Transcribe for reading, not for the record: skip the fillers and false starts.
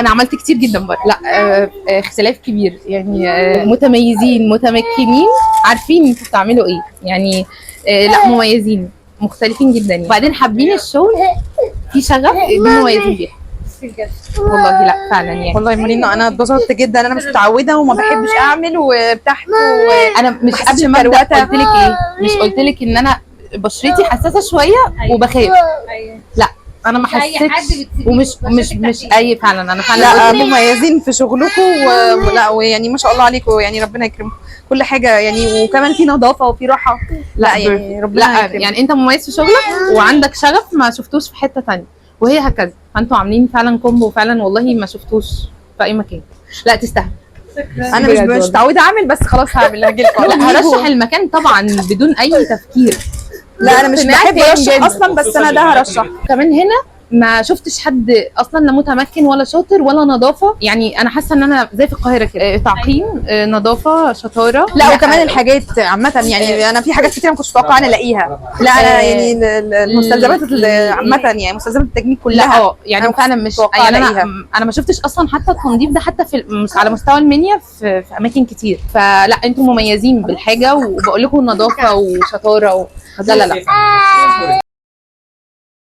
انا عملت كتير جدا برضه. لا اختلاف كبير يعني. متميزين متمكنين عارفين انتوا بتعملوا ايه يعني. لا مميزين مختلفين جدا يعني. وبعدين حابين الشغل في شغف دي مميزين بيها والله. لا فعلا يعني. والله مارينا انا اتبسطت جدا. انا مش متعوده وما بحبش اعمل وبتاعت انا مش قبل ما ابدا قلت لك ايه؟ مش قلت لك ان انا بشرتي حساسه شويه وبخاف؟ لا انا ما حسيتش. ومش اي فعلا انا فعلا لا مميزين في شغلكم ولا ويعني ما شاء الله عليكم يعني ربنا يكرمكم كل حاجه يعني. وكمان في نظافه وفي راحه. لا يعني ربنا يكرمك. يعني انت مميز في شغلك وعندك شغف ما شفتوش في حته ثانيه وهي هكذا. فانتوا عاملين فعلا كومبو فعلا والله ما شفتوش في اي مكان. لا تستاهل. انا مش متعوده اعمل بس خلاص هعمل هجيلكم. لا هرشح المكان طبعا بدون اي تفكير. لا انا مش بحب ارشح اصلا بس انا ده هرشح. كمان هنا ما شفتش حد اصلا لا متمكن ولا شاطر ولا نظافه. يعني انا حاسه ان انا زي في القاهره كده تعقيم نظافه شطاره. لا وكمان الحاجات عامه يعني انا في حاجات كتير ما كنتش متوقعه ان الاقيها. لا انا يعني المستلزمات عامه يعني مستلزمات التجميل كلها. لا يعني فعلا مش يعني انا ما شفتش اصلا حتى التنظيف ده حتى في على مستوى المنيا في اماكن كتير. فلا انتم مميزين بالحاجه وبقول لكم نظافه وشطاره لا لا لا